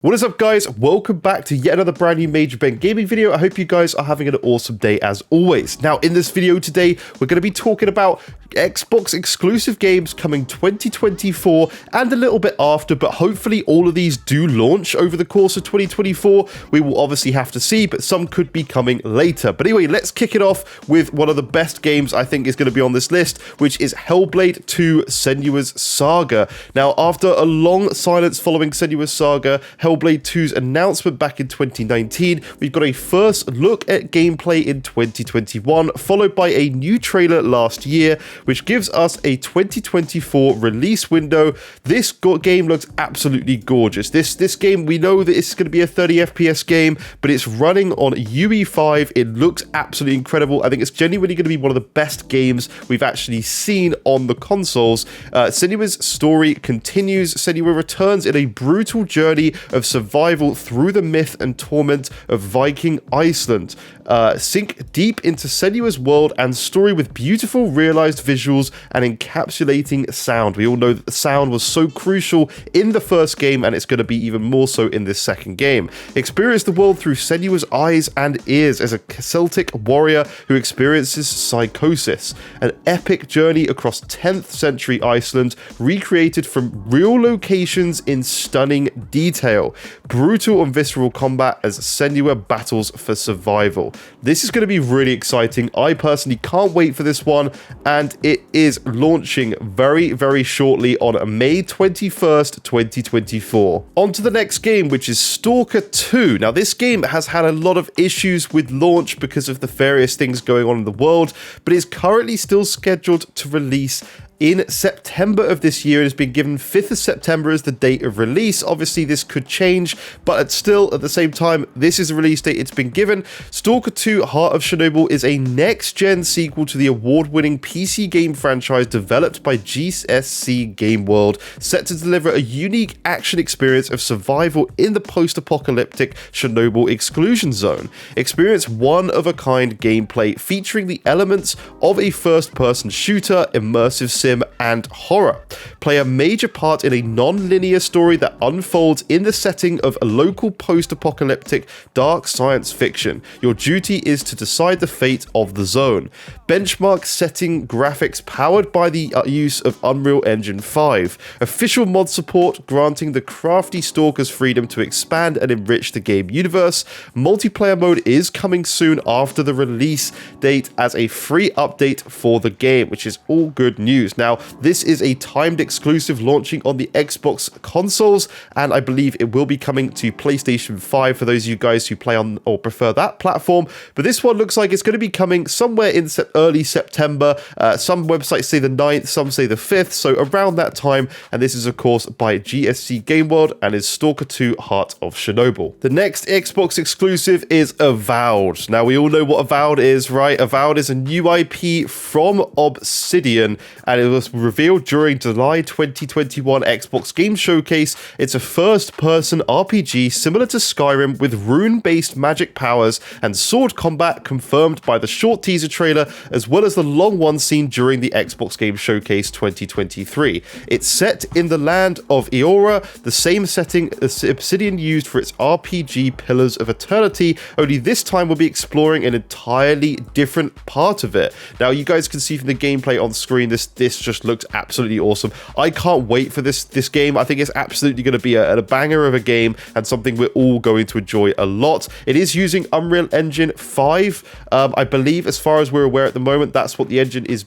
What is up, guys? Welcome back to yet another brand new Major Ben Gaming video. I hope you guys are having an awesome day as always. Now, in this video today, we're going to be talking about Xbox exclusive games coming 2024 and a little bit after, but hopefully all of these do launch over the course of 2024. We will obviously have to see, but some could be coming later. But anyway, let's kick it off with one of the best games I think is going to be on this list, which is Hellblade 2: Senua's Saga. Now, after a long silence following Senua's Saga, Hellblade 2's announcement back in 2019, we've got a first look at gameplay in 2021, followed by a new trailer last year, which gives us a 2024 release window. This game looks absolutely gorgeous. This game, we know that it's going to be a 30 FPS game, but it's running on UE5. It looks absolutely incredible. I think it's genuinely going to be one of the best games we've actually seen on the consoles. Senua's story continues. Senua returns in a brutal journey of survival through the myth and torment of Viking Iceland. Sink deep into Senua's world and story with beautiful realized visuals and encapsulating sound. We all know that the sound was so crucial in the first game, and it's going to be even more so in this second game. Experience the world through Senua's eyes and ears as a Celtic warrior who experiences psychosis. An epic journey across 10th century Iceland, recreated from real locations in stunning detail. Brutal and visceral combat as Senua battles for survival. This is going to be really exciting. I personally can't wait for this one, and it is launching very, very shortly on May 21st, 2024. On to the next game, which is Stalker 2. Now, this game has had a lot of issues with launch because of the various things going on in the world, but is currently still scheduled to release in September of this year. It has been given 5th of September as the date of release. Obviously, this could change, but at the same time, this is the release date it's been given. Stalker 2: Heart of Chernobyl is a next-gen sequel to the award-winning PC game franchise developed by GSC Game World, set to deliver a unique action experience of survival in the post-apocalyptic Chernobyl exclusion zone. Experience one-of-a-kind gameplay featuring the elements of a first-person shooter, immersive sim, and horror. Play a major part in a non-linear story that unfolds in the setting of a local post-apocalyptic dark science fiction. Your duty is to decide the fate of the zone. Benchmark setting graphics powered by the use of Unreal Engine 5. Official mod support granting the crafty stalkers freedom to expand and enrich the game universe. Multiplayer mode is coming soon after the release date as a free update for the game, which is all good news. Now, this is a timed exclusive launching on the Xbox consoles, and I believe it will be coming to PlayStation 5 for those of you guys who play on or prefer that platform. But this one looks like it's going to be coming somewhere in early September. Some websites say the 9th, some say the 5th, so around that time. And this is, of course, by GSC Game World and is Stalker 2: Heart of Chernobyl. The next Xbox exclusive is Avowed. Now, we all know what Avowed is, right? Avowed is a new IP from Obsidian, and it was revealed during July 2021 Xbox Game Showcase. It's a first-person RPG similar to Skyrim with rune-based magic powers and sword combat, confirmed by the short teaser trailer as well as the long one seen during the Xbox Game Showcase 2023. It's set in the land of Eora, the same setting as Obsidian used for its RPG Pillars of Eternity, only this time we'll be exploring an entirely different part of it. Now, you guys can see from the gameplay on screen, this just looks absolutely awesome. I can't wait for this game. I think it's absolutely going to be a banger of a game and something we're all going to enjoy a lot. It is using Unreal Engine 5. I believe, as far as we're aware at the moment, that's what the engine is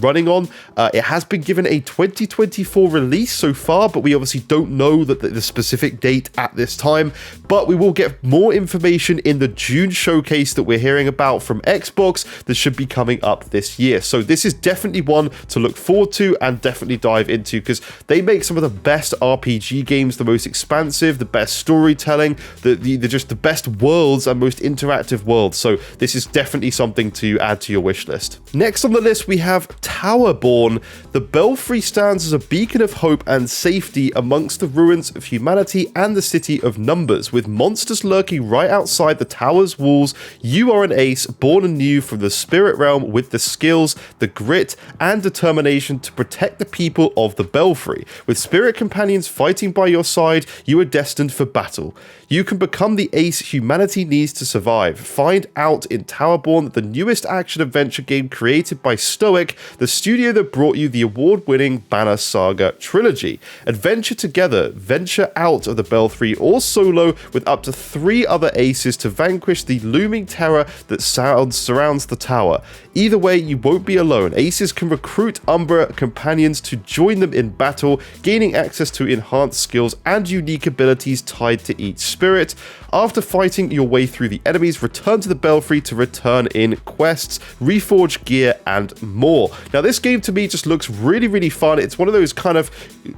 running on. It has been given a 2024 release so far, but we obviously don't know the specific date at this time. But we will get more information in the June showcase that we're hearing about from Xbox that should be coming up this year. So this is definitely one to look forward to and definitely dive into, because they make some of the best RPG games, the most expansive, the best storytelling, just the best worlds and most interactive worlds. So this is definitely something to add to your wish list. Next on the list, we have Towerborne, the Belfry stands as a beacon of hope and safety amongst the ruins of humanity and the city of numbers. With monsters lurking right outside the tower's walls, you are an ace born anew from the spirit realm with the skills, the grit, and determination to protect the people of the Belfry. With spirit companions fighting by your side, you are destined for battle. You can become the ace humanity needs to survive. Find out in Towerborne, the newest action-adventure game created by Stoic, the studio that brought you the award-winning Banner Saga trilogy. Adventure together, venture out of the Belfry or solo with up to 3 other aces to vanquish the looming terror that surrounds the tower. Either way, you won't be alone. Aces can recruit Umbra companions to join them in battle, gaining access to enhanced skills and unique abilities tied to each spirit. After fighting your way through the enemies, return to the Belfry to return in quests, reforge gear, and more. Now, this game to me just looks really, really fun. It's one of those kind of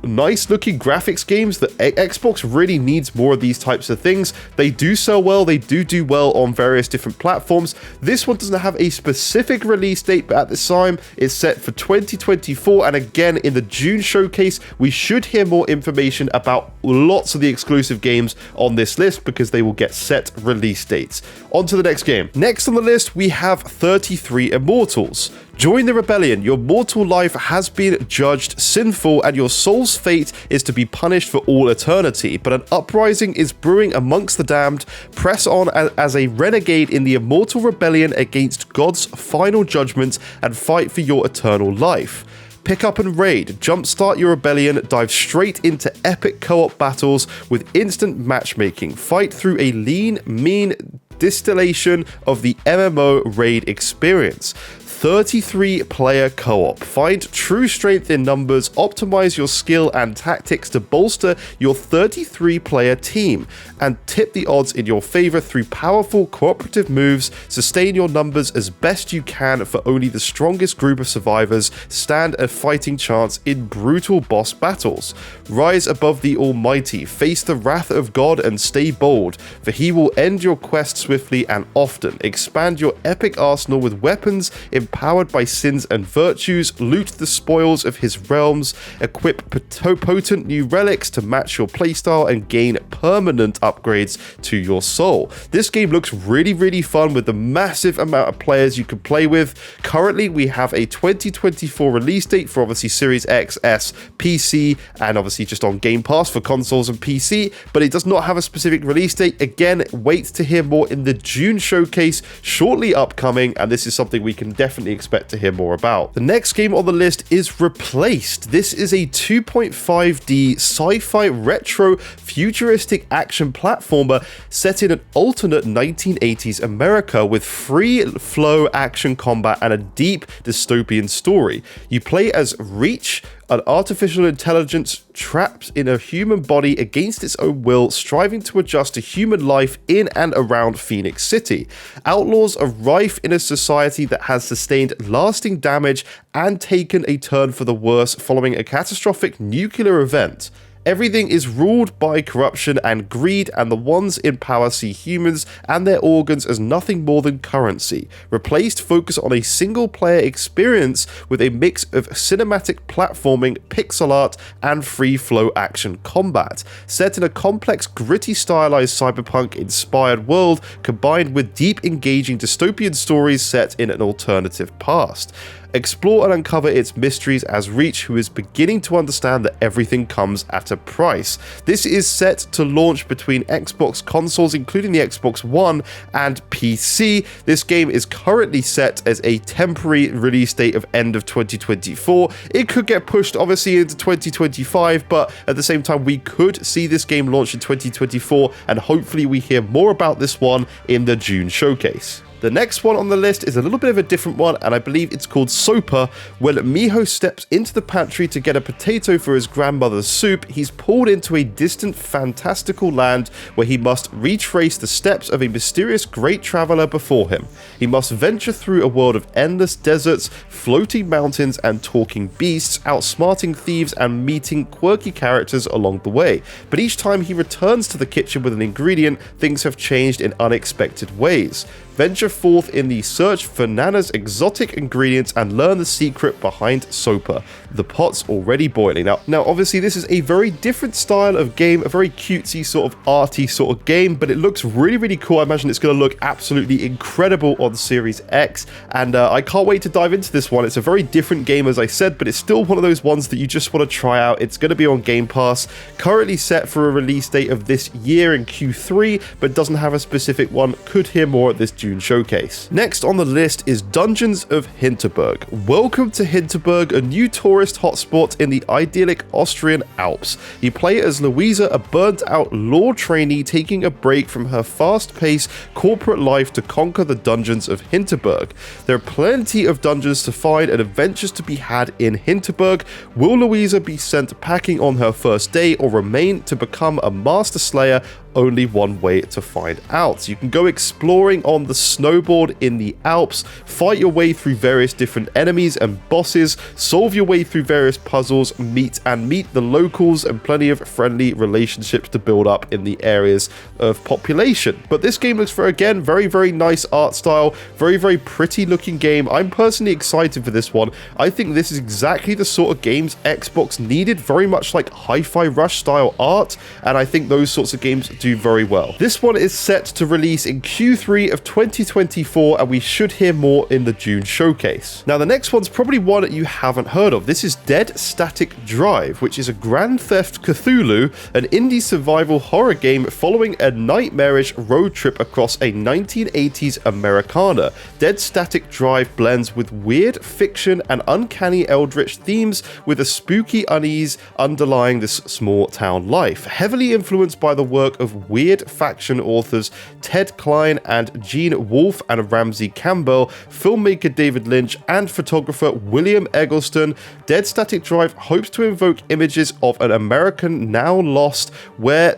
nice looking graphics games that Xbox really needs more of these types of things. They do sell well, they do well on various different platforms. This one doesn't have a specific release date, but at this time it's set for 2024, and again in the June showcase we should hear more information about lots of the exclusive games on this list because they will get set release dates. On to the next game. Next on the list we have 33 Immortals. Join the rebellion. Your mortal life has been judged sinful and your soul's fate is to be punished for all eternity, but an uprising is brewing amongst the damned. Press on as a renegade in the immortal rebellion against God's final judgment and fight for your eternal life. Pick up and raid, jumpstart your rebellion, dive straight into epic co-op battles with instant matchmaking, fight through a lean, mean distillation of the MMO raid experience. 33-player co-op. Find true strength in numbers, optimize your skill and tactics to bolster your 33-player team, and tip the odds in your favor through powerful cooperative moves. Sustain your numbers as best you can, for only the strongest group of survivors stand a fighting chance in brutal boss battles. Rise above the Almighty, face the wrath of God and stay bold, for he will end your quest swiftly and often. Expand your epic arsenal with weapons empowered by sins and virtues, loot the spoils of his realms, equip potent new relics to match your playstyle, and gain permanent upgrades to your soul. This game looks really, really fun with the massive amount of players you can play with. Currently, we have a 2024 release date for obviously Series X, S, PC, and obviously just on Game Pass for consoles and PC, but it does not have a specific release date. Again, wait to hear more in the June showcase, shortly upcoming, and this is something we can definitely expect to hear more about. The next game on the list is Replaced. This is a 2.5D sci-fi retro futuristic action platformer set in an alternate 1980s America with free flow action combat and a deep dystopian story. You play as Reach, an artificial intelligence trapped in a human body against its own will, striving to adjust to human life in and around Phoenix City. Outlaws are rife in a society that has sustained lasting damage and taken a turn for the worse following a catastrophic nuclear event. Everything is ruled by corruption and greed, and the ones in power see humans and their organs as nothing more than currency. Replaced focus on a single-player experience with a mix of cinematic platforming, pixel art, and free-flow action combat. Set in a complex, gritty, stylized cyberpunk-inspired world, combined with deep, engaging dystopian stories set in an alternative past. Explore and uncover its mysteries as Reach, who is beginning to understand that everything comes at a price. This is set to launch between Xbox consoles, including the Xbox One and PC. This game is currently set as a temporary release date of end of 2024. It could get pushed obviously into 2025, but at the same time we could see this game launch in 2024, and hopefully we hear more about this one in the June showcase. The next one on the list is a little bit of a different one, and I believe it's called Sopa. When Miho steps into the pantry to get a potato for his grandmother's soup, he's pulled into a distant, fantastical land where he must retrace the steps of a mysterious great traveler before him. He must venture through a world of endless deserts, floating mountains, and talking beasts, outsmarting thieves and meeting quirky characters along the way. But each time he returns to the kitchen with an ingredient, things have changed in unexpected ways. venture forth in the search for Nana's exotic ingredients and learn the secret behind Sopa. The pot's already boiling. Now obviously this is a very different style of game, a very cutesy sort of arty sort of game, but it looks really, really cool. I imagine it's going to look absolutely incredible on Series X, and I can't wait to dive into this one. It's a very different game, as I said, but it's still one of those ones that you just want to try out. It's going to be on Game Pass, currently set for a release date of this year in Q3, but doesn't have a specific one. Could hear more at this June showcase. Next on the list is Dungeons of Hinterberg. Welcome to Hinterberg, a new tourist hotspot in the idyllic Austrian Alps. You play as Louisa, a burnt-out law trainee taking a break from her fast-paced corporate life to conquer the dungeons of Hinterberg. There are plenty of dungeons to find and adventures to be had in Hinterberg. Will Louisa be sent packing on her first day or remain to become a master slayer? Only one way to find out. You can go exploring on the snowboard in the Alps, fight your way through various different enemies and bosses, solve your way through various puzzles, meet the locals, and plenty of friendly relationships to build up in the areas of population. But this game looks very, very nice art style, very pretty looking game. I'm personally excited for this one. I think this is exactly the sort of games Xbox needed, very much like Hi-Fi Rush style art, and I think those sorts of games do very well. This one is set to release in Q3 of 2024, and we should hear more in the June showcase. Now the next one's probably one that you haven't heard of. This is Dead Static Drive, which is a Grand Theft Cthulhu, an indie survival horror game following a nightmarish road trip across a 1980s Americana. Dead Static Drive blends with weird fiction and uncanny eldritch themes with a spooky unease underlying this small town life. Heavily influenced by the work of Weird Faction authors Ted Klein and Gene Wolfe and Ramsey Campbell, filmmaker David Lynch, and photographer William Eggleston, Dead Static Drive hopes to invoke images of an American now lost, where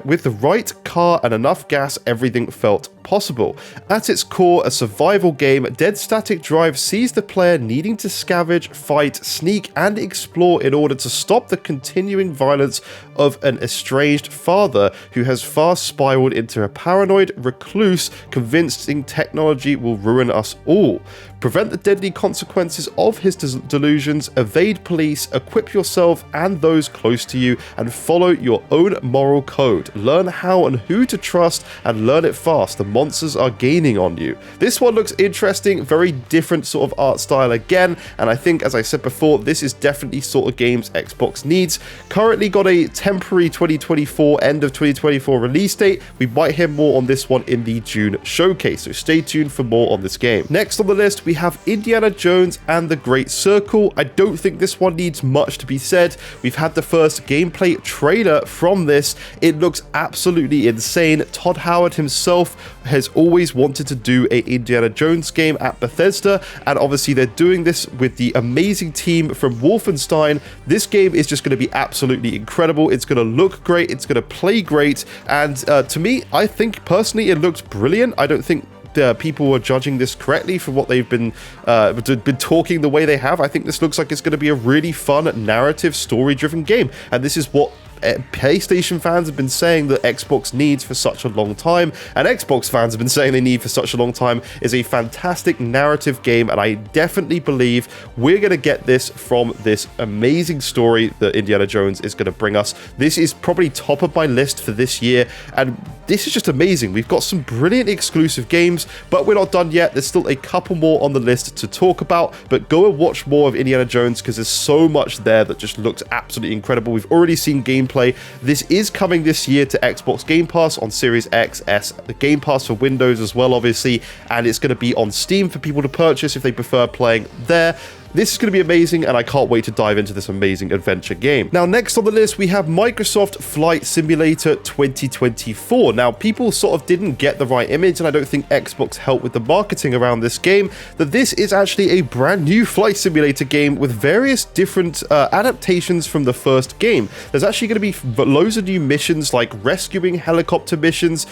with the right car and enough gas, everything felt possible. At its core, a survival game, Dead Static Drive sees the player needing to scavenge, fight, sneak, and explore in order to stop the continuing violence of an estranged father who has fast spiraled into a paranoid recluse convincing technology will ruin us all. Prevent the deadly consequences of his delusions, evade police, equip yourself and those close to you, and follow your own moral code. Learn how and who to trust, and learn it fast. The monsters are gaining on you. This one looks interesting, very different sort of art style again, and I think, as I said before, this is definitely sort of games Xbox needs. Currently got a temporary 2024, end of 2024 release date. We might hear more on this one in the June showcase, so stay tuned for more on this game. Next on the list, we have Indiana Jones and the Great Circle. I don't think this one needs much to be said. We've had the first gameplay trailer from this. It looks absolutely insane. Todd Howard himself has always wanted to do a Indiana Jones game at Bethesda, and obviously they're doing this with the amazing team from Wolfenstein. This game is just going to be absolutely incredible. It's going to look great, it's going to play great, and to me, I think personally it looks brilliant. I don't think people are judging this correctly for what they've been talking the way they have. I think this looks like it's going to be a really fun narrative story-driven game, and this is what PlayStation fans have been saying that Xbox needs for such a long time, and Xbox fans have been saying they need for such a long time, is a fantastic narrative game, and I definitely believe we're going to get this from this amazing story that Indiana Jones is going to bring us. This is probably top of my list for this year, and this is just amazing. We've got some brilliant exclusive games, but we're not done yet. There's still a couple more on the list to talk about, but go and watch more of Indiana Jones because there's so much there that just looks absolutely incredible. We've already seen gameplay. This is coming this year to Xbox Game Pass on Series X, S, the Game Pass for Windows as well, obviously, and it's going to be on Steam for people to purchase if they prefer playing there. This is going to be amazing, and I can't wait to dive into this amazing adventure game. Now, next on the list, we have Microsoft Flight Simulator 2024. Now, people sort of didn't get the right image, and I don't think Xbox helped with the marketing around this game, that this is actually a brand new flight simulator game with various different adaptations from the first game. There's actually going to be loads of new missions, like rescuing helicopter missions,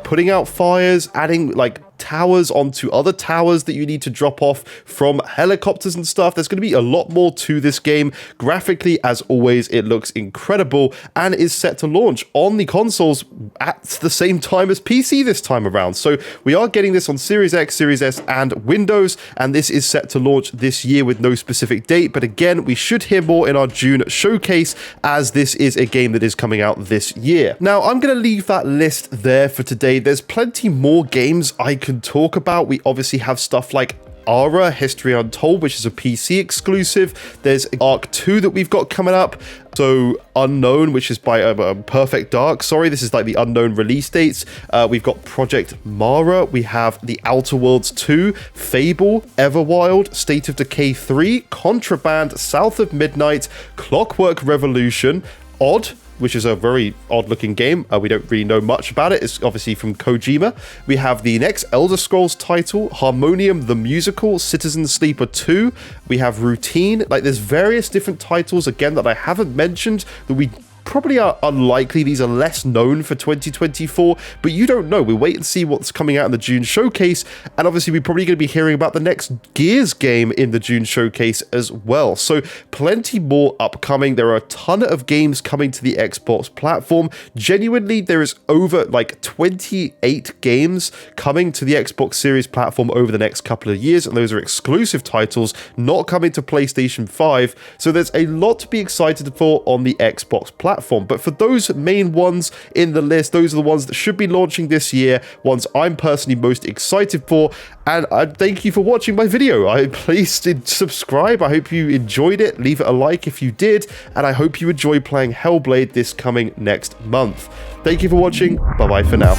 putting out fires, adding like towers onto other towers that you need to drop off from helicopters and stuff. There's going to be a lot more to this game. Graphically, as always, it looks incredible and is set to launch on the consoles at the same time as PC this time around. So we are getting this on Series X, Series S, and Windows, and this is set to launch this year with no specific date. But again, we should hear more in our June showcase, as this is a game that is coming out this year. Now, I'm going to leave that list there for today. There's plenty more games I can talk about. We obviously have stuff like Ara, History Untold, which is a PC exclusive. There's Arc 2 that we've got coming up. So Unknown, which is by Perfect Dark. Sorry, this is like the unknown release dates. We've got Project Mara. We have The Outer Worlds 2, Fable, Everwild, State of Decay 3, Contraband, South of Midnight, Clockwork Revolution, Odd, which is a very odd-looking game. We don't really know much about it. It's obviously from Kojima. We have the next Elder Scrolls title, Harmonium the Musical, Citizen Sleeper 2. We have Routine. Like, there's various different titles, again, that I haven't mentioned that we probably are unlikely. These are less known for 2024, but you don't know. We wait and see what's coming out in the June showcase, and obviously we're probably going to be hearing about the next Gears game in the June showcase as well. So plenty more upcoming. There are a ton of games coming to the Xbox platform. Genuinely, there is over like 28 games coming to the Xbox Series platform over the next couple of years, and those are exclusive titles, not coming to PlayStation 5. So there's a lot to be excited for on the Xbox platform. But for those main ones in the list, those are the ones that should be launching this year, ones I'm personally most excited for. And I thank you for watching my video. Please subscribe. I hope you enjoyed it. Leave it a like if you did. And I hope you enjoy playing Hellblade this coming next month. Thank you for watching. Bye-bye for now.